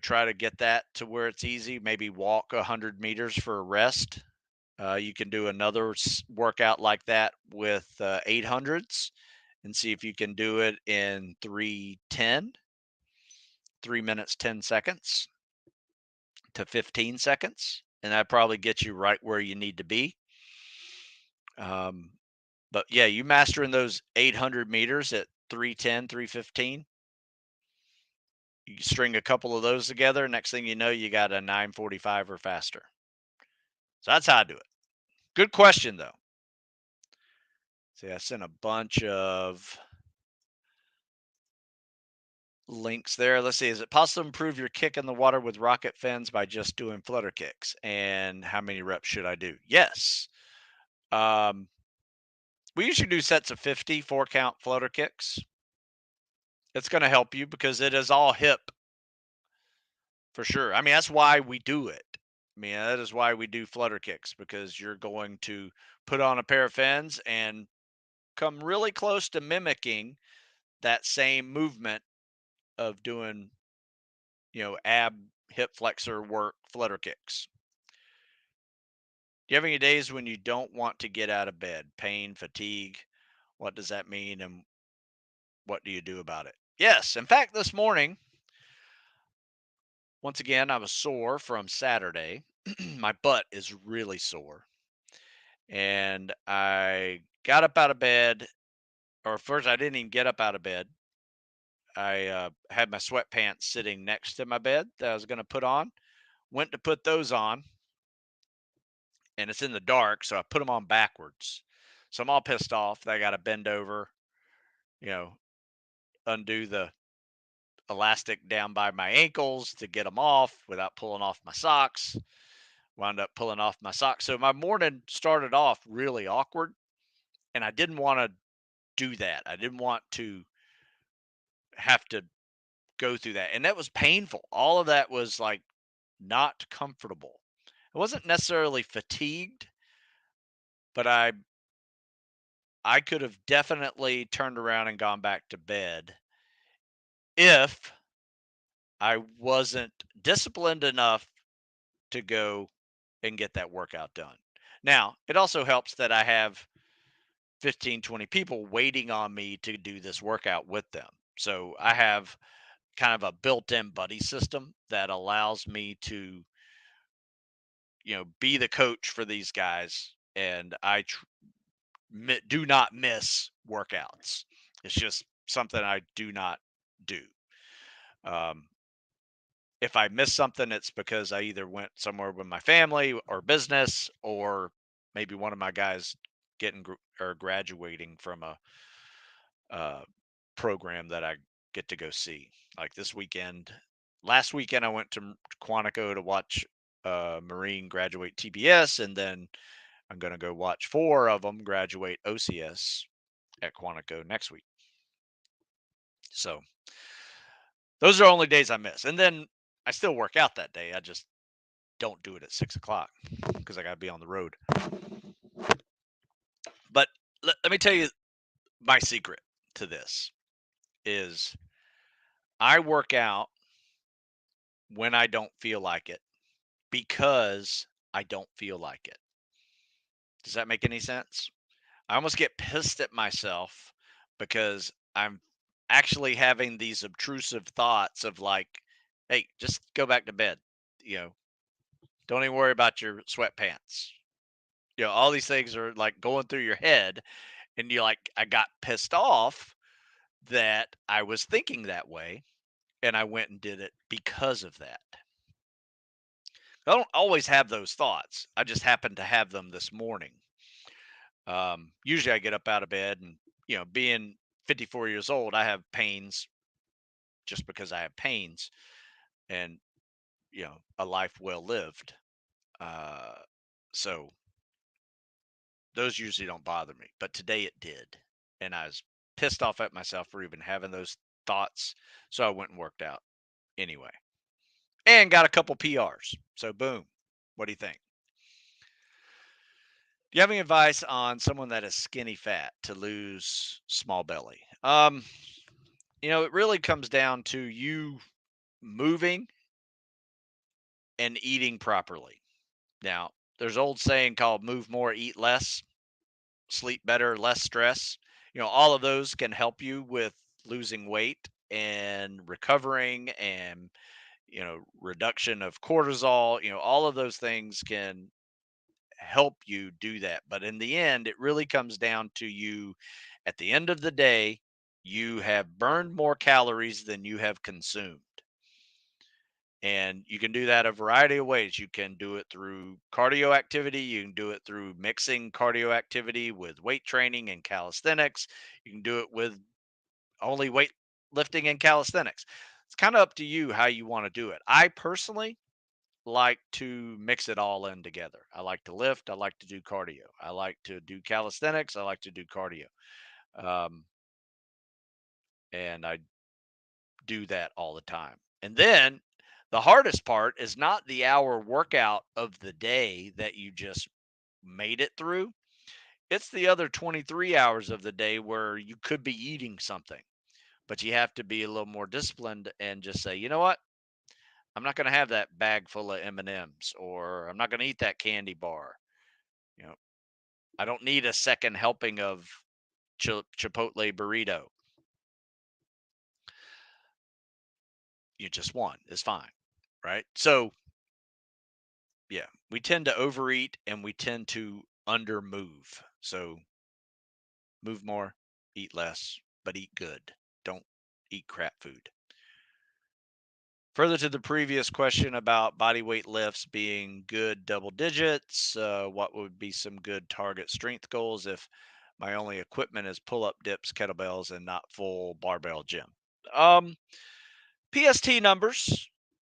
try to get that to where it's easy. Maybe walk 100 meters for a rest. You can do another workout like that with 800s and see if you can do it in 3:10, 3 minutes, 10 seconds to 15 seconds. And that probably gets you right where you need to be. Um, but yeah, you mastering those 800 meters at 3:10, 3:15. You string a couple of those together. Next thing you know, you got a 9:45 or faster. So that's how I do it. Good question, though. See, I sent a bunch of links there. Let's see. Is it possible to improve your kick in the water with rocket fins by just doing flutter kicks? And how many reps should I do? Yes. Um, we usually do sets of 50 4 count flutter kicks. It's going to help you because it is all hip for sure. I mean, that's why we do it. I mean, that is why we do flutter kicks, because you're going to put on a pair of fins and come really close to mimicking that same movement of doing, ab hip flexor work flutter kicks. Do you have any days when you don't want to get out of bed? Pain, fatigue? What does that mean, and what do you do about it? Yes. In fact, this morning, once again, I was sore from Saturday. My butt is really sore. And I got up out of bed, or first, I didn't even get up out of bed. I had my sweatpants sitting next to my bed that I was going to put on. Went to put those on, and it's in the dark, so I put them on backwards. So I'm all pissed off that I got to bend over, you know, undo the elastic down by my ankles to get them off without pulling off my socks. Wound up pulling off my socks. So my morning started off really awkward, and I didn't want to do that. I didn't want to have to go through that. And that was painful. All of that was like not comfortable. I wasn't necessarily fatigued, but I could have definitely turned around and gone back to bed if I wasn't disciplined enough to go and get that workout done. Now, it also helps that I have 15, 20 people waiting on me to do this workout with them. So I have kind of a built-in buddy system that allows me to, be the coach for these guys, and I do not miss workouts. It's just something I do not do. Um, if I miss something, it's because I either went somewhere with my family or business, or maybe one of my guys getting or graduating from a uh, program that I get to go see. Like this weekend, last weekend, I went to Quantico to watch Marine graduate TBS, and then I'm going to go watch 4 of them graduate OCS at Quantico next week. So those are only days I miss. And then I still work out that day. I just don't do it at 6 o'clock because I got to be on the road. But let me tell you, my secret to this is I work out when I don't feel like it because I don't feel like it. Does that make any sense? I almost get pissed at myself because I'm actually having these obtrusive thoughts of like, hey, just go back to bed. You know, don't even worry about your sweatpants. All these things are like going through your head, and you're like, I got pissed off that I was thinking that way, and I went and did it because of that. I don't always have those thoughts. I just happened to have them this morning. Usually I get up out of bed, and, being 54 years old, I have pains just because I have pains, and, a life well lived. Uh, so those usually don't bother me, but today it did. And I was pissed off at myself for even having those thoughts. So I went and worked out anyway and got a couple PRs. So boom. What do you think? Do you have any advice on someone that is skinny fat to lose small belly? It really comes down to you moving and eating properly. Now, there's an old saying called move more, eat less, sleep better, less stress. All of those can help you with losing weight and recovering and, reduction of cortisol. All of those things can help you do that. But in the end, it really comes down to you at the end of the day, you have burned more calories than you have consumed. And you can do that a variety of ways. You can do it through cardio activity. You can do it through mixing cardio activity with weight training and calisthenics. You can do it with only weight lifting and calisthenics. It's kind of up to you how you want to do it. I personally like to mix it all in together. I like to lift. I like to do cardio. I like to do calisthenics. I like to do cardio. Um, and I do that all the time. And then the hardest part is not the hour workout of the day that you just made it through. It's the other 23 hours of the day where you could be eating something, but you have to be a little more disciplined and just say, you know what? I'm not going to have that bag full of M&Ms, or I'm not going to eat that candy bar. You know, I don't need a second helping of Chipotle burrito. You just one is fine, right? So yeah, we tend to overeat and we tend to under move. So move more, eat less, but eat good. Don't eat crap food. Further to the previous question about body weight lifts being good double digits, what would be some good target strength goals if my only equipment is pull up dips, kettlebells, and not full barbell gym? Um, PST numbers.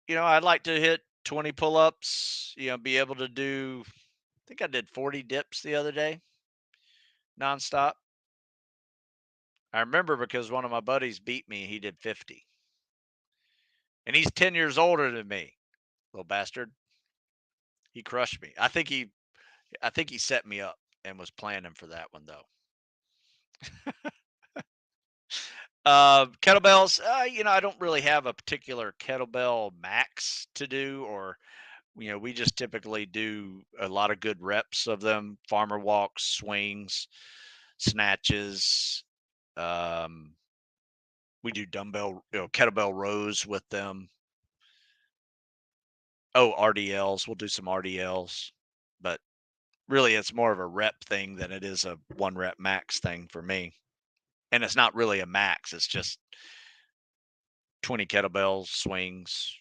I'd like to hit 20 pull ups, be able to do, I think I did 40 dips the other day, nonstop. I remember because one of my buddies beat me. He did 50, and he's 10 years older than me. Little bastard. He crushed me. I think he set me up and was planning for that one though. Kettlebells. I don't really have a particular kettlebell max to do, or we just typically do a lot of good reps of them: farmer walks, swings, snatches. Um, we do kettlebell rows with them. Oh, RDLs. We'll do some RDLs, but really it's more of a rep thing than it is a one rep max thing for me. And it's not really a max. It's just 20 kettlebells, swings,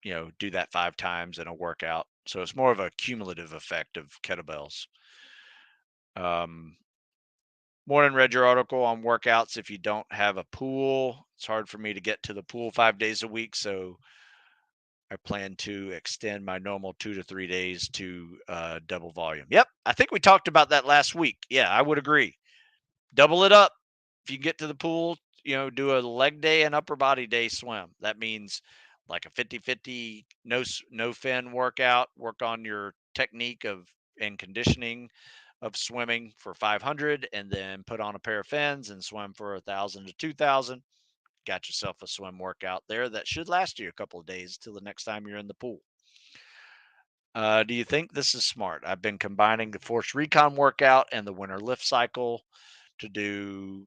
do that 5 times in a workout. So it's more of a cumulative effect of kettlebells. Um, Morning read your article on workouts. If you don't have a pool, it's hard for me to get to the pool 5 days a week. So I plan to extend my normal 2 to 3 days to double volume. Yep. I think we talked about that last week. Yeah, I would agree. Double it up. If you get to the pool, do a leg day and upper body day swim. That means like a 50-50 no fin workout, work on your technique of and conditioning of swimming for 500, and then put on a pair of fins and swim for 1,000 to 2,000. Got yourself a swim workout there that should last you a couple of days till the next time you're in the pool. Do you think this is smart? I've been combining the force recon workout and the winter lift cycle to do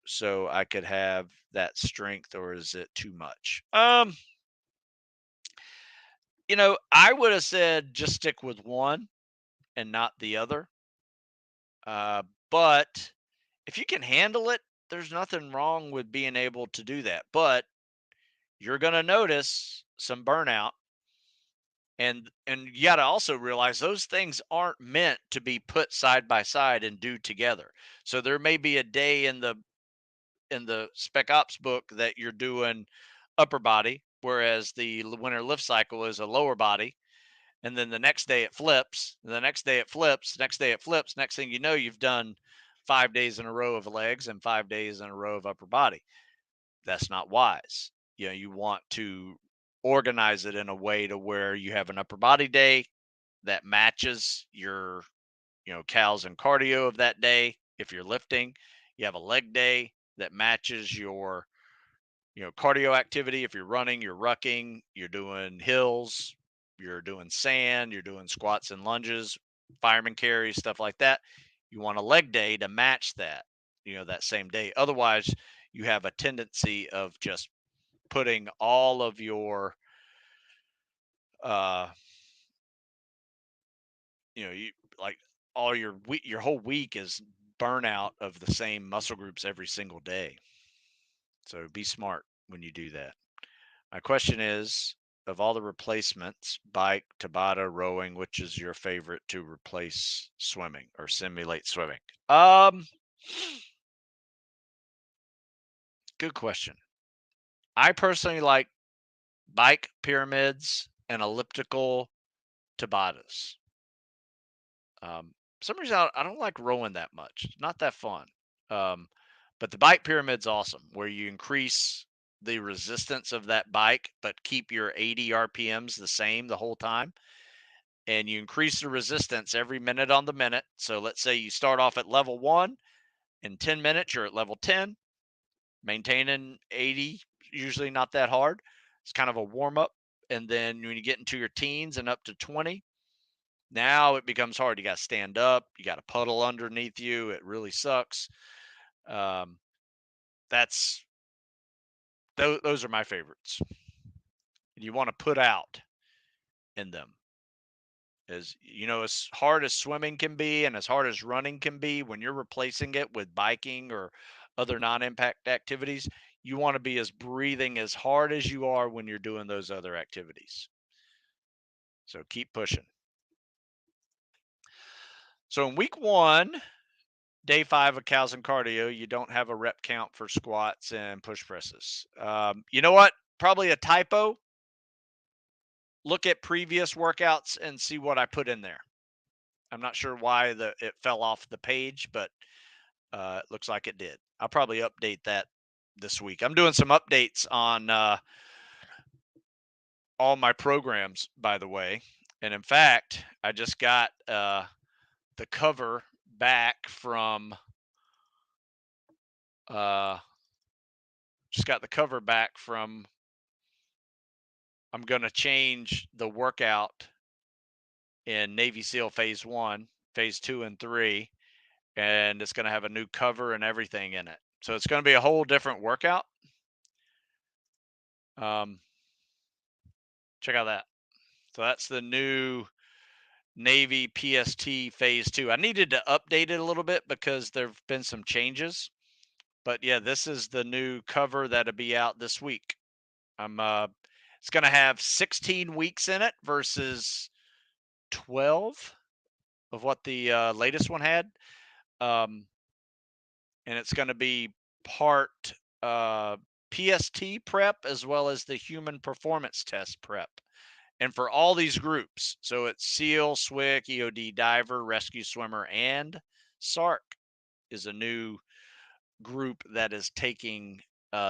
so I could have that strength, or is it too much? I would have said just stick with one and not the other. But if you can handle it, there's nothing wrong with being able to do that. But you're going to notice some burnout, and you got to also realize those things aren't meant to be put side by side and do together. So there may be a day in the spec ops book that you're doing upper body, whereas the winter lift cycle is a lower body. And then the next day it flips, the next day it flips, next day it flips. Next thing you know, you've done 5 days in a row of legs and 5 days in a row of upper body. That's not wise. You want to organize it in a way to where you have an upper body day that matches your cals and cardio of that day. If you're lifting, you have a leg day that matches your cardio activity. If you're running, you're rucking, you're doing hills, you're doing sand, you're doing squats and lunges, fireman carries, stuff like that. You want a leg day to match that, that same day. Otherwise, you have a tendency of just putting all of your uh you like all your week, your whole week is burnout of the same muscle groups every single day. So be smart when you do that. My question is, of all the replacements, bike, Tabata, rowing, which is your favorite to replace swimming or simulate swimming? Um, Good question. I personally like bike pyramids and elliptical Tabatas. For some reason I don't like rowing that much. It's not that fun. Um, but the bike pyramid's awesome, where you increase the resistance of that bike, but keep your 80 RPMs the same the whole time. And you increase the resistance every minute on the minute. So let's say you start off at level 1, in 10 minutes you're at level 10, maintaining 80, usually not that hard. It's kind of a warm up. And then when you get into your teens and up to 20, now it becomes hard. You got to stand up, you got a puddle underneath you. It really sucks. Um, that's those are my favorites. And you want to put out in them. As hard as swimming can be and as hard as running can be, when you're replacing it with biking or other non-impact activities, you want to be as breathing as hard as you are when you're doing those other activities. So keep pushing. So in week 1, day 5 of cows and cardio, you don't have a rep count for squats and push presses. You know what? Probably a typo. Look at previous workouts and see what I put in there. I'm not sure why it fell off the page, but it looks like it did. I'll probably update that this week. I'm doing some updates on all my programs, by the way. And in fact, I just got the cover back from uh, I'm going to change the workout in Navy SEAL Phase 1, Phase 2, and 3, and it's going to have a new cover and everything in it. So it's going to be a whole different workout. Check out that. So that's the new Navy PST Phase 2. I needed to update it a little bit because there have been some changes. But yeah, this is the new cover that'll be out this week. It's going to have 16 weeks in it versus 12 of what the latest one had. And it's going to be part PST prep as well as the human performance test prep. And for all these groups, so it's SEAL, SWIC, EOD diver, rescue swimmer, and SARC is a new group that is taking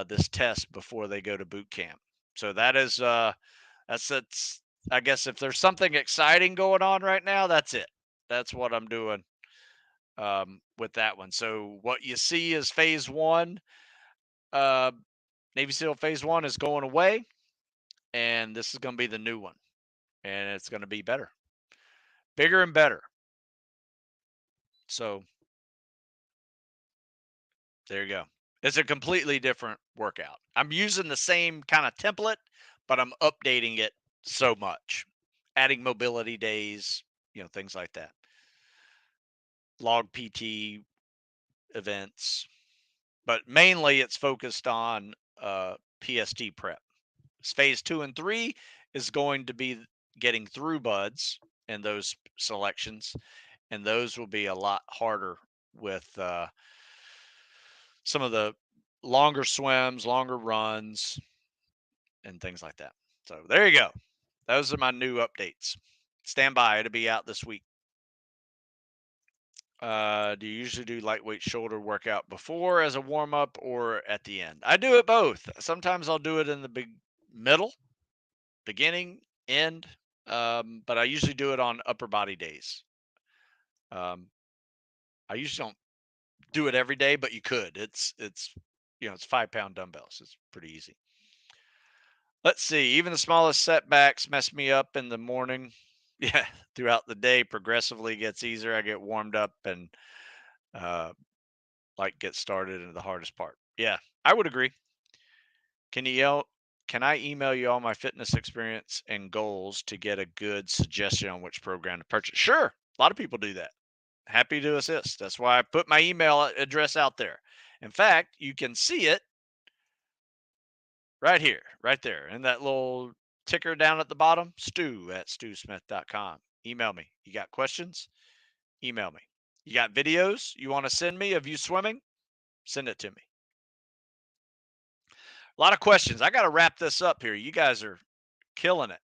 this test before they go to boot camp. So that's I guess if there's something exciting going on right now, that's it. That's what I'm doing with that one. So what you see is Phase 1. Uh, Navy SEAL Phase 1 is going away, and this is going to be the new one, and it's going to be better, bigger and better. So there you go. It's a completely different workout. I'm using the same kind of template, but I'm updating it so much, adding mobility days, things like that. Log PT events, but mainly it's focused on PST prep. Phase 2 and 3 is going to be getting through buds and those selections, and those will be a lot harder with some of the longer swims, longer runs, and things like that. So there you go. Those are my new updates. Stand by. It'll be out this week. Do you usually do lightweight shoulder workout before as a warm up or at the end? I do it both. Sometimes I'll do it in the middle, beginning, end, but I usually do it on upper body days. I usually don't do it every day, but you could. It's it's 5 pound dumbbells. It's pretty easy. Let's see. Even the smallest setbacks mess me up in the morning. Yeah, throughout the day, progressively gets easier. I get warmed up and uh, get started into the hardest part. Yeah, I would agree. Can you yell? Can I email you all my fitness experience and goals to get a good suggestion on which program to purchase? Sure. A lot of people do that. Happy to assist. That's why I put my email address out there. In fact, you can see it right here, right there, and that little ticker down at the bottom, stu@stewsmith.com. Email me. You got questions? Email me. You got videos you want to send me of you swimming? Send it to me. A lot of questions. I got to wrap this up here. You guys are killing it.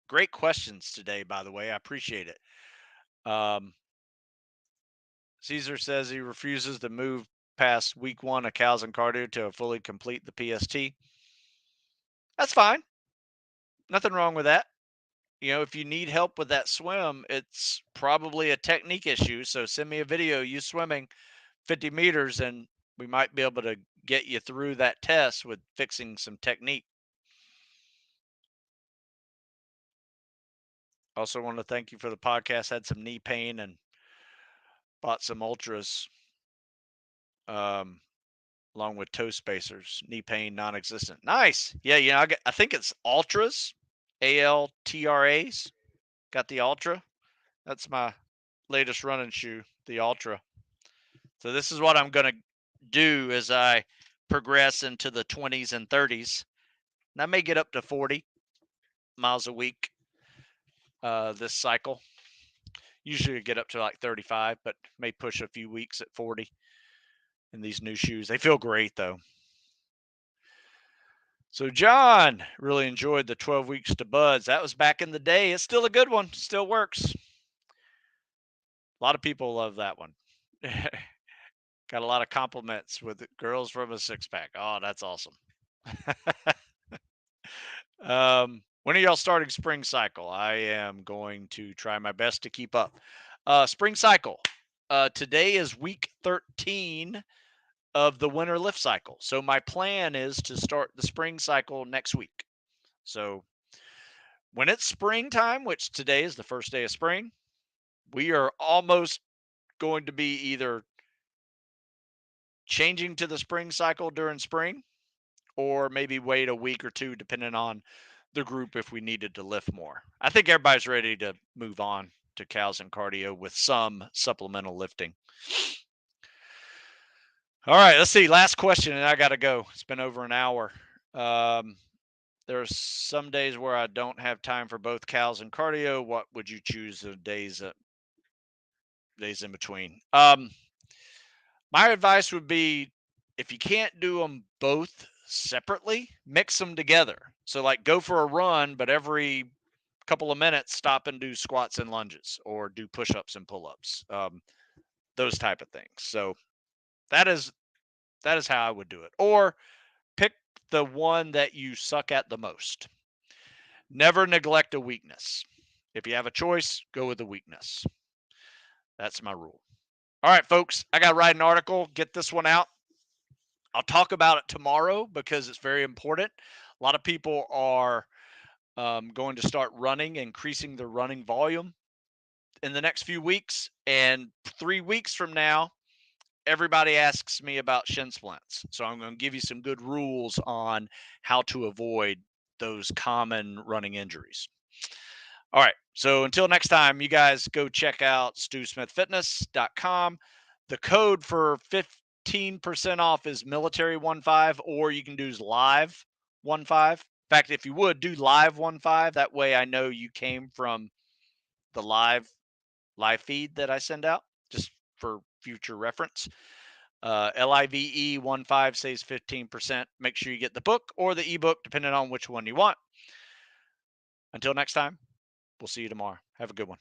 Great questions today, by the way. I appreciate it. Caesar says he refuses to move past week 1 of cows and cardio to fully complete the PST. That's fine. Nothing wrong with that. If you need help with that swim, it's probably a technique issue. So send me a video you swimming 50 meters and we might be able to get you through that test with fixing some technique. Also want to thank you for the podcast. Had some knee pain and bought some ultras along with toe spacers. Knee pain non-existent. Nice. Yeah, I think it's ultras, ALTRAs. Got the ultra. That's my latest running shoe, the ultra. So this is what I'm going to do as I progress into the 20s and 30s. And I may get up to 40 miles a week this cycle. Usually I get up to like 35, but may push a few weeks at 40 in these new shoes. They feel great though. So John really enjoyed the 12 weeks to buds. That was back in the day. It's still a good one. Still works. A lot of people love that one. Got a lot of compliments with girls from a six pack. Oh, that's awesome. When are y'all starting spring cycle? I am going to try my best to keep up. Spring cycle. Today is week 13 of the winter lift cycle. So my plan is to start the spring cycle next week. So when it's springtime, which today is the first day of spring, we are almost going to be either changing to the spring cycle during spring or maybe wait a week or two, depending on the group if we needed to lift more. I think everybody's ready to move on to cows and cardio with some supplemental lifting. All right, let's see. Last question, and I got to go. It's been over an hour. There's some days where I don't have time for both cows and cardio. What would you choose the days in between? My advice would be if you can't do them both separately, mix them together. So like go for a run, but every couple of minutes stop and do squats and lunges or do push-ups and pull-ups. Those type of things. So that is how I would do it. Or pick the one that you suck at the most. Never neglect a weakness. If you have a choice, go with the weakness. That's my rule. All right, folks, I got to write an article, get this one out. I'll talk about it tomorrow because it's very important. A lot of people are going to start running, increasing their running volume in the next few weeks. And 3 weeks from now, everybody asks me about shin splints. So I'm going to give you some good rules on how to avoid those common running injuries. All right. So until next time, you guys go check out stewsmithfitness.com. The code for 15% off is military15, or you can do live15. In fact, if you would do live15, that way I know you came from the live feed that I send out, just for future reference. LIVE15 saves 15%. Make sure you get the book or the ebook, depending on which one you want. Until next time, we'll see you tomorrow. Have a good one.